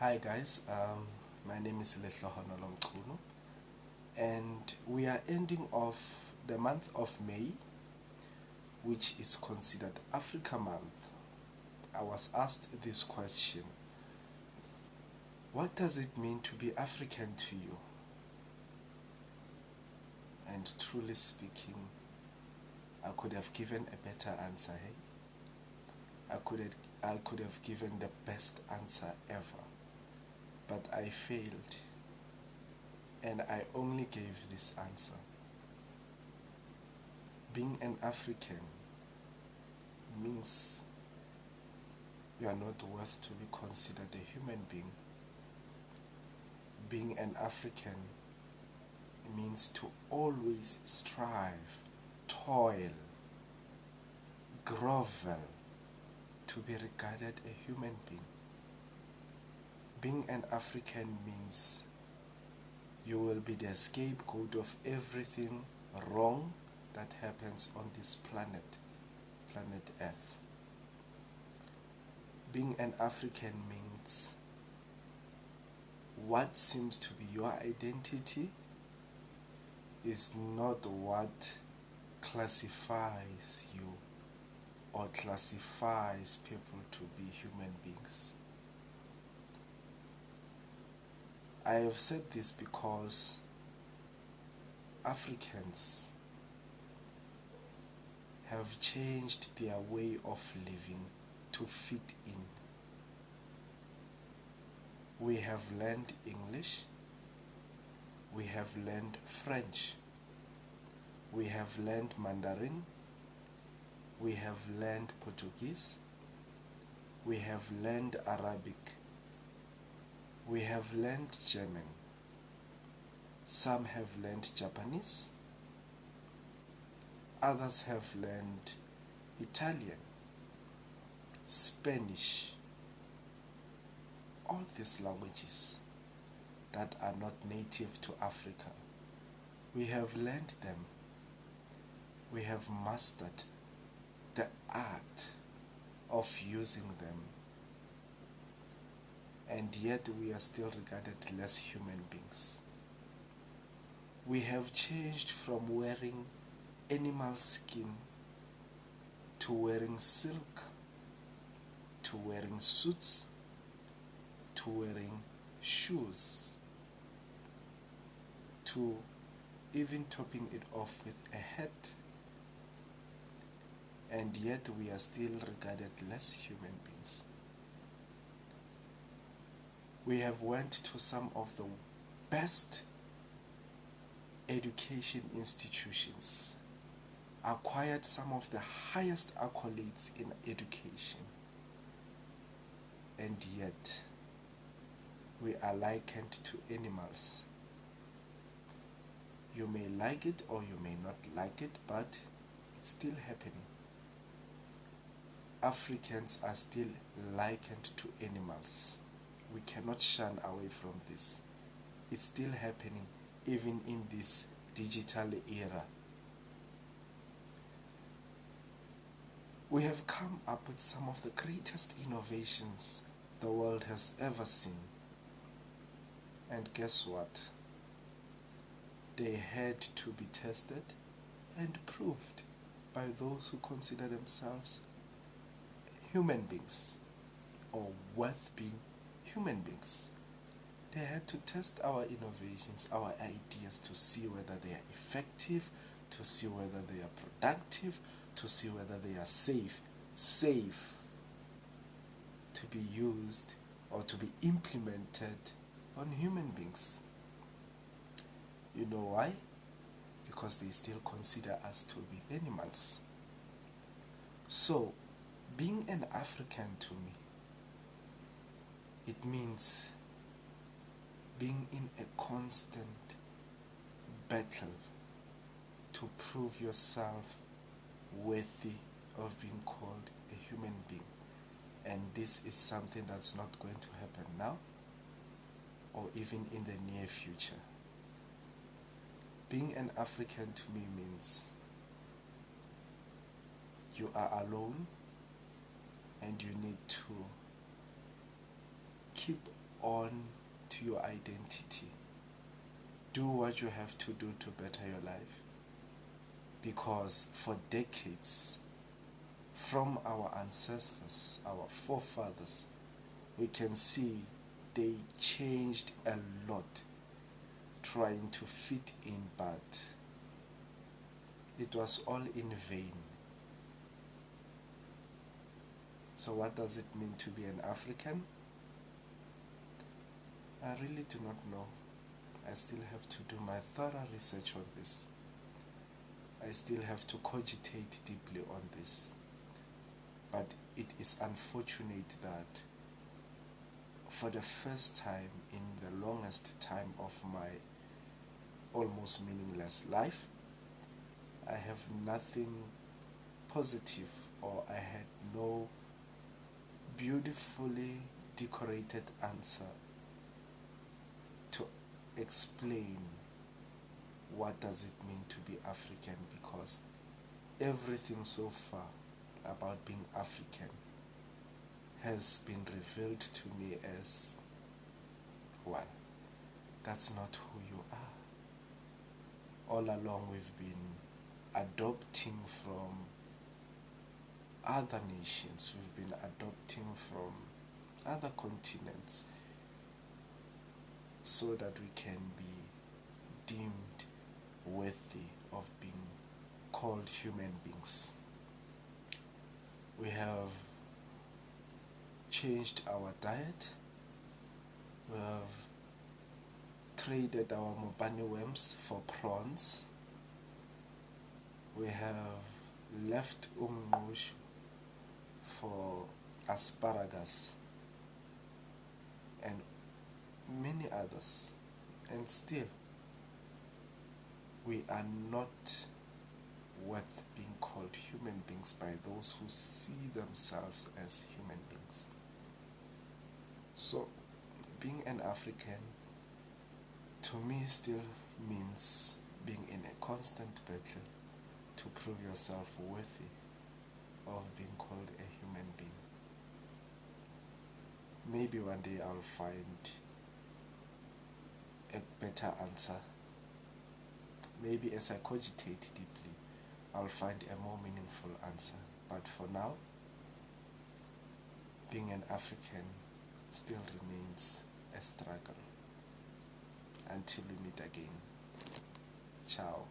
Hi guys, my name is Lehlohonolo Mchunu, and we are ending off the month of May, which is considered Africa Month. I was asked this question: what does it mean to be African to you? And truly speaking, I could have given a better answer. Hey? I could have given the best answer ever, but I failed, and I only gave this answer. Being an African means you are not worth to be considered a human being. Being an African means to always strive, toil, grovel to be regarded a human being. Being an African means you will be the scapegoat of everything wrong that happens on this planet Earth. Being an African means what seems to be your identity is not what classifies you or classifies people to be human beings. I have said this because Africans have changed their way of living to fit in. We have learned English, we have learned French, we have learned Mandarin, we have learned Portuguese, we have learned Arabic, we have learned German, some have learned Japanese, others have learned Italian, Spanish, all these languages that are not native to Africa. We have learned them. We have mastered the art of using them. And yet we are still regarded less human beings. We have changed from wearing animal skin to wearing silk, to wearing suits, to wearing shoes, to even topping it off with a hat, and yet we are still regarded less human beings. We have went to some of the best education institutions, acquired some of the highest accolades in education, and yet we are likened to animals. You may like it or you may not like it, but it's still happening. Africans are still likened to animals. We cannot shun away from this. It's still happening even in this digital era. We have come up with some of the greatest innovations the world has ever seen. And guess what? They had to be tested and proved by those who consider themselves human beings or worth being human beings. They had to test our innovations, our ideas, to see whether they are effective, to see whether they are productive, to see whether they are safe to be used or to be implemented on human beings. You know why? Because they still consider us to be animals. So, being an African to me, it means being in a constant battle to prove yourself worthy of being called a human being. And this is something that's not going to happen now or even in the near future. Being an African to me means you are alone and you need to keep on to your identity. Do what you have to do to better your life. Because for decades, from our ancestors, our forefathers, we can see they changed a lot trying to fit in, but it was all in vain. So what does it mean to be an African? I really do not know. I still have to do my thorough research on this. I still have to cogitate deeply on this. But it is unfortunate that for the first time in the longest time of my almost meaningless life, I have nothing positive, or I had no beautifully decorated answer to explain what does it mean to be African, because everything so far about being African has been revealed to me as, well, that's not who you are. All along we've been adopting from other nations, we've been adopting from other continents so that we can be deemed worthy of being called human beings. We have changed our diet. We have traded our mobani worms for prawns. We have left umngqushu for asparagus and many others, and still we are not worth being called human beings by those who see themselves as human beings. So being an African to me still means being in a constant battle to prove yourself worthy of being called a human being. Maybe one day I'll find a better answer. Maybe as I cogitate deeply, I'll find a more meaningful answer. But for now, being an African still remains a struggle. Until we meet again. Ciao.